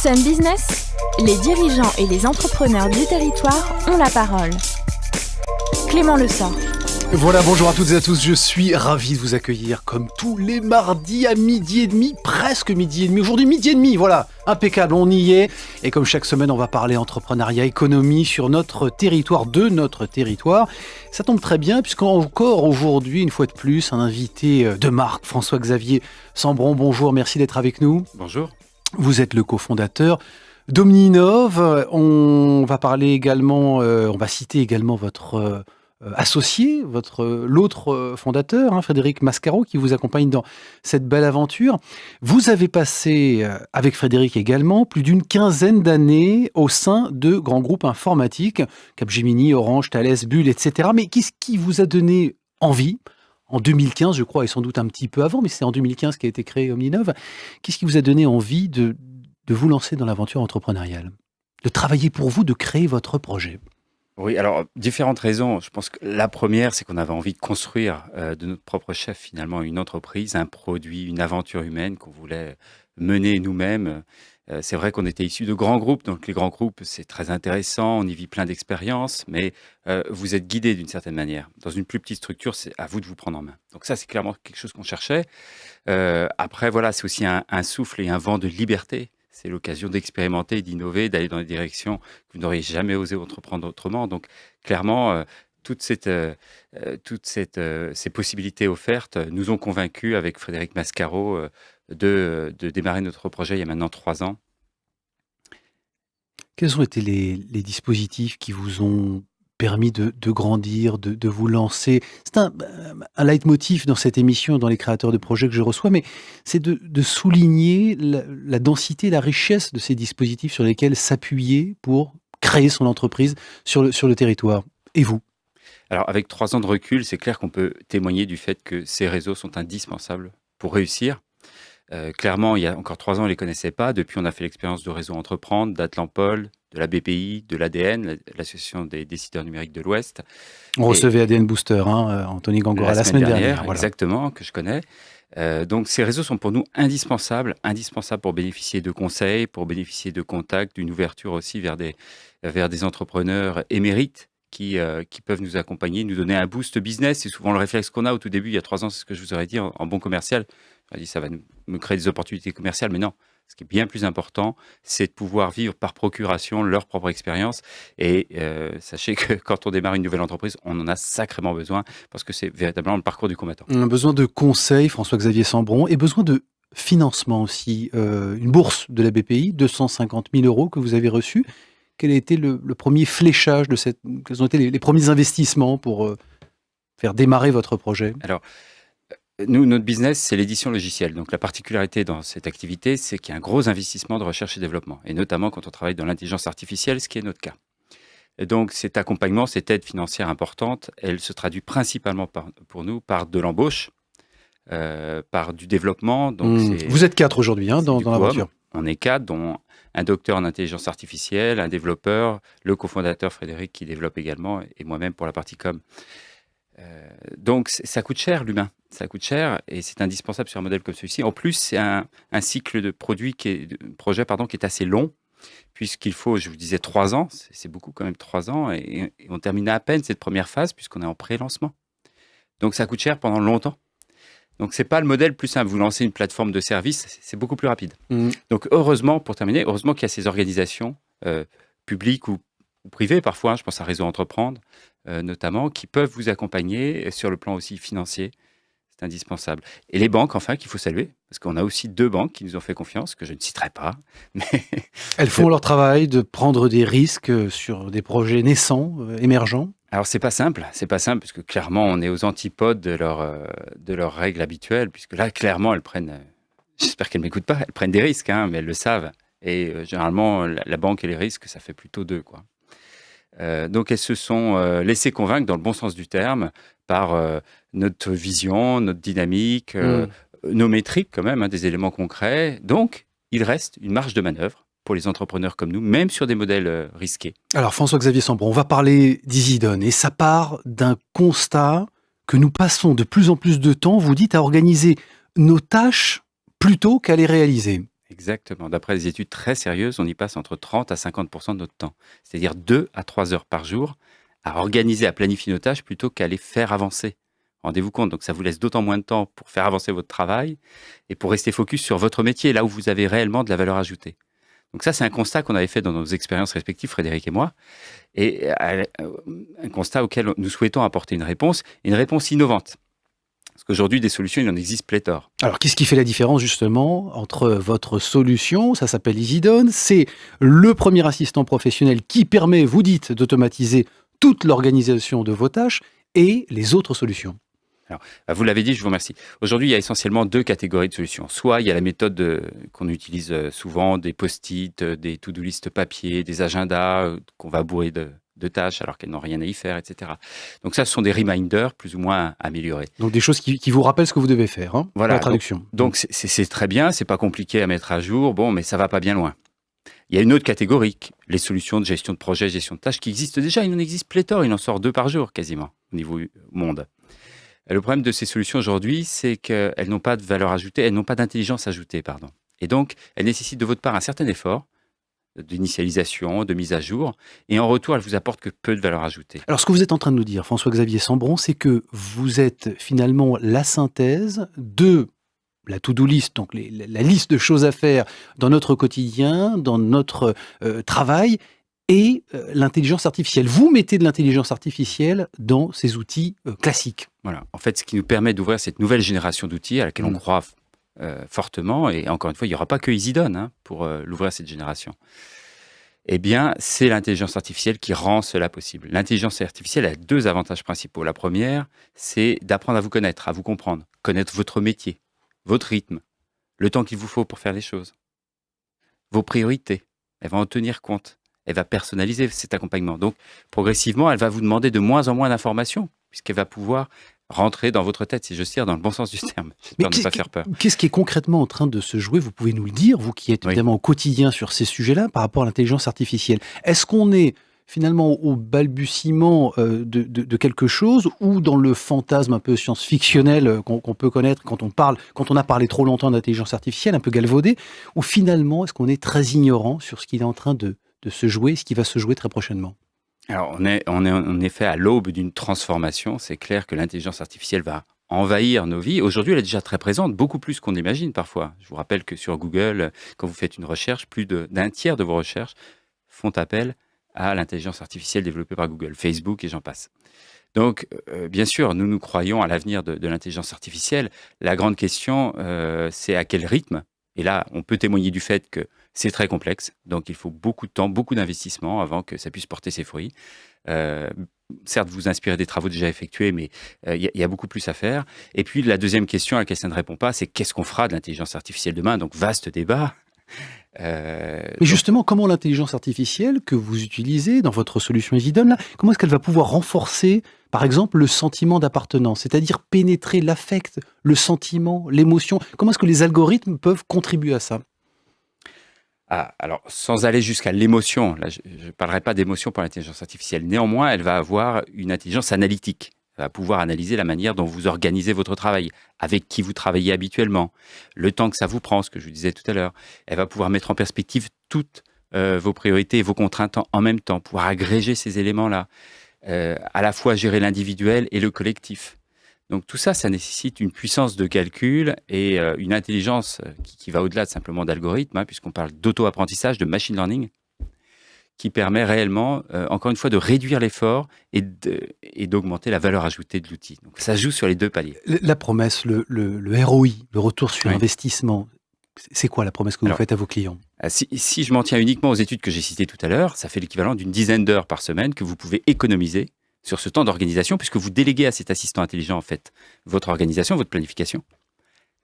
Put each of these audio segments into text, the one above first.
Sun Business, les dirigeants et les entrepreneurs du territoire ont la parole. Clément Lessort. Voilà, bonjour à toutes et à tous, je suis ravi de vous accueillir comme tous les mardis à midi et demi, presque midi et demi, aujourd'hui midi et demi, voilà, impeccable, on y est. Et comme chaque semaine, on va parler entrepreneuriat, économie sur notre territoire, de notre territoire. Ça tombe très bien puisqu'encore aujourd'hui, une fois de plus, un invité de marque, François-Xavier Sambron, bonjour, merci d'être avec nous. Bonjour. Vous êtes le cofondateur d'Omninov, on va parler également, on va citer également votre... associé, l'autre fondateur, Frédéric Mascaro, qui vous accompagne dans cette belle aventure. Vous avez passé, avec Frédéric également, plus d'une quinzaine d'années au sein de grands groupes informatiques, Capgemini, Orange, Thales, Bull, etc. Mais qu'est-ce qui vous a donné envie, en 2015, je crois, et sans doute un petit peu avant, mais c'est en 2015 qu'a été créé Omninov, qu'est-ce qui vous a donné envie de vous lancer dans l'aventure entrepreneuriale, de travailler pour vous, de créer votre projet ? Oui, alors différentes raisons. Je pense que la première, c'est qu'on avait envie de construire de notre propre chef finalement une entreprise, un produit, une aventure humaine qu'on voulait mener nous-mêmes. C'est vrai qu'on était issus de grands groupes, donc les grands groupes, c'est très intéressant, on y vit plein d'expériences, mais vous êtes guidé d'une certaine manière. Dans une plus petite structure, c'est à vous de vous prendre en main. Donc ça, c'est clairement quelque chose qu'on cherchait. Après, voilà, c'est aussi un souffle et un vent de liberté. C'est l'occasion d'expérimenter, d'innover, d'aller dans des directions que vous n'auriez jamais osé entreprendre autrement. Donc, clairement, toutes ces possibilités offertes nous ont convaincus avec Frédéric Mascaro de démarrer notre projet il y a maintenant 3 ans. Quels ont été les dispositifs qui vous ont permis de grandir, de vous lancer? C'est un leitmotiv dans cette émission, dans les créateurs de projets que je reçois, mais c'est de souligner la densité, la richesse de ces dispositifs sur lesquels s'appuyer pour créer son entreprise sur le territoire. Et vous? Alors, avec 3 ans de recul, c'est clair qu'on peut témoigner du fait que ces réseaux sont indispensables pour réussir. Clairement, il y a encore 3 ans, on ne les connaissait pas. Depuis, on a fait l'expérience de Réseau Entreprendre, d'Atlampol, de la BPI, de l'ADN, l'Association des décideurs numériques de l'Ouest. On recevait ADN Booster, Anthony Gangora, la semaine dernière. Voilà. Exactement, que je connais. Donc, ces réseaux sont pour nous indispensables pour bénéficier de conseils, pour bénéficier de contacts, d'une ouverture aussi vers des entrepreneurs émérites qui peuvent nous accompagner, nous donner un boost business. C'est souvent le réflexe qu'on a au tout début, il y a 3 ans, c'est ce que je vous aurais dit en bon commercial. J'aurais dit ça va me créer des opportunités commerciales, mais non. Ce qui est bien plus important, c'est de pouvoir vivre par procuration leur propre expérience. Et sachez que quand on démarre une nouvelle entreprise, on en a sacrément besoin parce que c'est véritablement le parcours du combattant. On a besoin de conseils, François-Xavier Sambron, et besoin de financement aussi. Une bourse de la BPI, 250 000 € que vous avez reçu. Quel a été le premier fléchage de quels ont été les premiers investissements pour faire démarrer votre projet? Alors, nous, notre business, c'est l'édition logicielle. Donc, la particularité dans cette activité, c'est qu'il y a un gros investissement de recherche et développement, et notamment quand on travaille dans l'intelligence artificielle, ce qui est notre cas. Et donc, cet accompagnement, cette aide financière importante, elle se traduit principalement pour nous par de l'embauche, par du développement. Donc Vous êtes 4 aujourd'hui dans l'aventure. On est 4, dont un docteur en intelligence artificielle, un développeur, le cofondateur Frédéric qui développe également, et moi-même pour la partie com. Donc, ça coûte cher, l'humain. Ça coûte cher et c'est indispensable sur un modèle comme celui-ci. En plus, c'est un cycle de projet qui est assez long, puisqu'il faut, je vous disais, 3 ans. C'est beaucoup quand même, 3 ans. Et on termine à peine cette première phase, puisqu'on est en pré-lancement. Donc, ça coûte cher pendant longtemps. Donc, ce n'est pas le modèle plus simple. Vous lancez une plateforme de service, c'est beaucoup plus rapide. Donc, heureusement, pour terminer, heureusement qu'il y a ces organisations publiques ou privées parfois, je pense à Réseau Entreprendre notamment, qui peuvent vous accompagner sur le plan aussi financier. C'est indispensable. Et les banques, enfin, qu'il faut saluer, parce qu'on a aussi 2 banques qui nous ont fait confiance, que je ne citerai pas. Mais elles font leur travail de prendre des risques sur des projets naissants, émergents. Alors, c'est pas simple, parce que clairement, on est aux antipodes de leurs règles habituelles, puisque là, clairement, elles prennent, j'espère qu'elles ne m'écoutent pas, elles prennent des risques, mais elles le savent. Et généralement, la banque et les risques, ça fait plutôt 2, quoi. Donc, elles se sont laissées convaincre, dans le bon sens du terme, par notre vision, notre dynamique, nos métriques quand même, des éléments concrets. Donc, il reste une marge de manœuvre pour les entrepreneurs comme nous, même sur des modèles risqués. Alors, François-Xavier Sambron, on va parler d'EasyDone, et ça part d'un constat que nous passons de plus en plus de temps, vous dites, à organiser nos tâches plutôt qu'à les réaliser. Exactement. D'après des études très sérieuses, on y passe entre 30 à 50% de notre temps. C'est-à-dire 2 à 3 heures par jour à organiser, à planifier nos tâches plutôt qu'à les faire avancer. Rendez-vous compte, donc ça vous laisse d'autant moins de temps pour faire avancer votre travail et pour rester focus sur votre métier, là où vous avez réellement de la valeur ajoutée. Donc ça, c'est un constat qu'on avait fait dans nos expériences respectives, Frédéric et moi, et un constat auquel nous souhaitons apporter une réponse innovante. Parce qu'aujourd'hui, des solutions, il en existe pléthore. Alors, qu'est-ce qui fait la différence justement entre votre solution, ça s'appelle EasyDone, c'est le premier assistant professionnel qui permet, vous dites, d'automatiser toute l'organisation de vos tâches et les autres solutions. Alors, vous l'avez dit, je vous remercie. Aujourd'hui, il y a essentiellement 2 catégories de solutions. Soit il y a la méthode qu'on utilise souvent, des post-it, des to-do list papier, des agendas qu'on va bourrer de tâches alors qu'elles n'ont rien à y faire, etc. Donc ça, ce sont des reminders plus ou moins améliorés. Donc des choses qui vous rappellent ce que vous devez faire, hein, Voilà, la traduction. Donc c'est très bien, c'est pas compliqué à mettre à jour, bon, mais ça va pas bien loin. Il y a une autre catégorie, les solutions de gestion de projet, gestion de tâches qui existent déjà. Il en existe pléthore, il en sort 2 par jour quasiment au niveau monde. Le problème de ces solutions aujourd'hui, c'est qu'elles n'ont pas de valeur ajoutée, elles n'ont pas d'intelligence ajoutée, pardon. Et donc, elles nécessitent de votre part un certain effort d'initialisation, de mise à jour, et en retour, elles vous apportent que peu de valeur ajoutée. Alors ce que vous êtes en train de nous dire, François-Xavier Sambron, c'est que vous êtes finalement la synthèse de la to-do list, donc la liste de choses à faire dans notre quotidien, dans notre travail, et l'intelligence artificielle. Vous mettez de l'intelligence artificielle dans ces outils classiques. Voilà. En fait, ce qui nous permet d'ouvrir cette nouvelle génération d'outils à laquelle on croit fortement, et encore une fois, il n'y aura pas que EasyDone pour l'ouvrir cette génération. Eh bien, c'est l'intelligence artificielle qui rend cela possible. L'intelligence artificielle a 2 avantages principaux. La première, c'est d'apprendre à vous connaître, à vous comprendre, connaître votre métier, votre rythme, le temps qu'il vous faut pour faire les choses, vos priorités. Elle va en tenir compte. Elle va personnaliser cet accompagnement. Donc, progressivement, elle va vous demander de moins en moins d'informations, puisqu'elle va pouvoir rentrer dans votre tête, si je tire, dans le bon sens du terme. J'espère ne pas faire peur. Qu'est-ce qui est concrètement en train de se jouer? Vous pouvez nous le dire, vous qui êtes évidemment au quotidien sur ces sujets-là, par rapport à l'intelligence artificielle. Est-ce qu'on est finalement au balbutiement de quelque chose, ou dans le fantasme un peu science-fictionnel qu'on peut connaître quand on a parlé trop longtemps d'intelligence artificielle, un peu galvaudé, ou finalement est-ce qu'on est très ignorant sur ce qui est en train de se jouer, ce qui va se jouer très prochainement? Alors, on est en effet à l'aube d'une transformation. C'est clair que l'intelligence artificielle va envahir nos vies. Aujourd'hui, elle est déjà très présente, beaucoup plus qu'on imagine parfois. Je vous rappelle que sur Google, quand vous faites une recherche, plus d'un tiers de vos recherches font appel à l'intelligence artificielle développée par Google, Facebook et j'en passe. Donc, bien sûr, nous croyons à l'avenir de l'intelligence artificielle. La grande question, c'est à quel rythme. Et là, on peut témoigner du fait que c'est très complexe, donc il faut beaucoup de temps, beaucoup d'investissement avant que ça puisse porter ses fruits. Certes, vous inspirez des travaux déjà effectués, mais il y a beaucoup plus à faire. Et puis, la deuxième question à laquelle ça ne répond pas, c'est qu'est-ce qu'on fera de l'intelligence artificielle demain? Donc, vaste débat. Mais justement, comment l'intelligence artificielle que vous utilisez dans votre solution EasyDone, comment est-ce qu'elle va pouvoir renforcer, par exemple, le sentiment d'appartenance, c'est-à-dire pénétrer l'affect, le sentiment, l'émotion? Comment est-ce que les algorithmes peuvent contribuer à ça? Alors, sans aller jusqu'à l'émotion, là, je ne parlerai pas d'émotion pour l'intelligence artificielle. Néanmoins, elle va avoir une intelligence analytique. Elle va pouvoir analyser la manière dont vous organisez votre travail, avec qui vous travaillez habituellement, le temps que ça vous prend, ce que je vous disais tout à l'heure. Elle va pouvoir mettre en perspective toutes vos priorités et vos contraintes en même temps, pouvoir agréger ces éléments-là, à la fois gérer l'individuel et le collectif. Donc tout ça, ça nécessite une puissance de calcul et une intelligence qui va au-delà de simplement d'algorithmes, puisqu'on parle d'auto-apprentissage, de machine learning, qui permet réellement, encore une fois, de réduire l'effort et d'augmenter la valeur ajoutée de l'outil. Donc ça joue sur les 2 paliers. La promesse, le ROI, le retour sur investissement, c'est quoi la promesse que vous faites à vos clients? Si je m'en tiens uniquement aux études que j'ai citées tout à l'heure, ça fait l'équivalent d'une dizaine d'heures par semaine que vous pouvez économiser sur ce temps d'organisation, puisque vous déléguez à cet assistant intelligent, en fait, votre organisation, votre planification.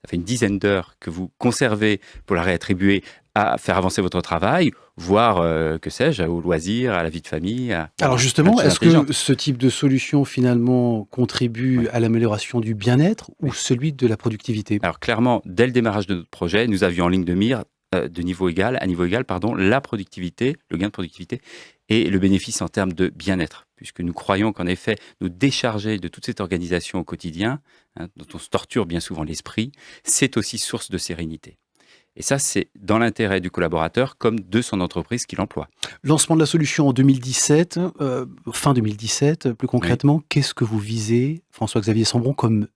Ça fait une dizaine d'heures que vous conservez pour la réattribuer à faire avancer votre travail, voire, que sais-je, au loisir, à la vie de famille. Alors justement, est-ce que ce type de solution, finalement, contribue à l'amélioration du bien-être ou celui de la productivité? Alors clairement, dès le démarrage de notre projet, nous avions en ligne de mire, à niveau égal, la productivité, le gain de productivité et le bénéfice en termes de bien-être, puisque nous croyons qu'en effet, nous décharger de toute cette organisation au quotidien, dont on se torture bien souvent l'esprit, c'est aussi source de sérénité. Et ça, c'est dans l'intérêt du collaborateur comme de son entreprise qui l'emploie. Lancement de la solution en 2017, fin 2017, plus concrètement, qu'est-ce que vous visez, François-Xavier Sambron, comme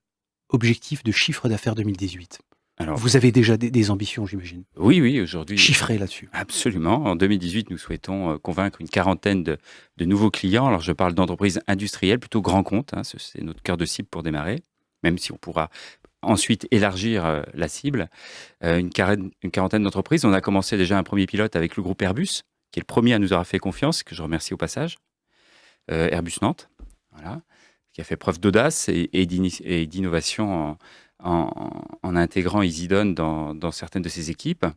objectif de chiffre d'affaires 2018 ? Alors, Vous avez déjà des ambitions, j'imagine. oui, aujourd'hui. Chiffré là-dessus. Absolument. En 2018, nous souhaitons convaincre une quarantaine de nouveaux clients. Alors, je parle d'entreprises industrielles, plutôt grands comptes. C'est notre cœur de cible pour démarrer, même si on pourra ensuite élargir la cible. Une quarantaine d'entreprises. On a commencé déjà un premier pilote avec le groupe Airbus, qui est le premier à nous avoir fait confiance, que je remercie au passage. Airbus Nantes, voilà, qui a fait preuve d'audace et d'innovation en intégrant EasyDone dans certaines de ses équipes.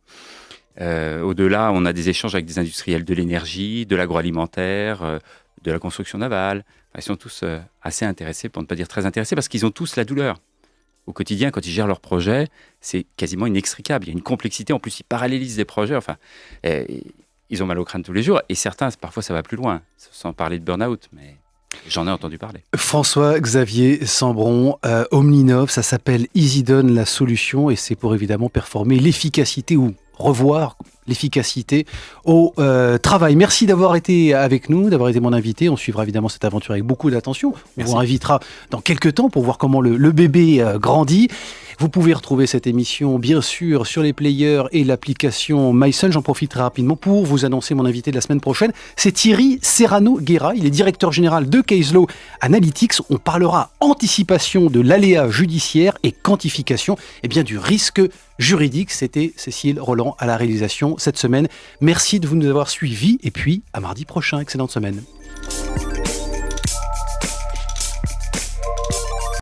Au-delà, on a des échanges avec des industriels de l'énergie, de l'agroalimentaire, de la construction navale. Ils sont tous assez intéressés, pour ne pas dire très intéressés, parce qu'ils ont tous la douleur. Au quotidien, quand ils gèrent leurs projets, c'est quasiment inextricable. Il y a une complexité. En plus, ils parallélisent des projets. Enfin, ils ont mal au crâne tous les jours. Et certains, parfois, ça va plus loin, sans parler de burn-out. Mais j'en ai entendu parler. François-Xavier Sambron, Omninov, ça s'appelle EasyDone, la solution, et c'est pour évidemment performer l'efficacité ou revoir l'efficacité au travail. Merci d'avoir été avec nous, d'avoir été mon invité. On suivra évidemment cette aventure avec beaucoup d'attention. On vous invitera dans quelques temps pour voir comment le bébé grandit. Vous pouvez retrouver cette émission, bien sûr, sur les players et l'application MySun. J'en profiterai rapidement pour vous annoncer mon invité de la semaine prochaine. C'est Thierry Serrano-Guerra. Il est directeur général de Caselaw Analytics. On parlera anticipation de l'aléa judiciaire et quantification du risque juridique. C'était Cécile Roland à la réalisation cette semaine. Merci de nous avoir suivis et puis à mardi prochain. Excellente semaine.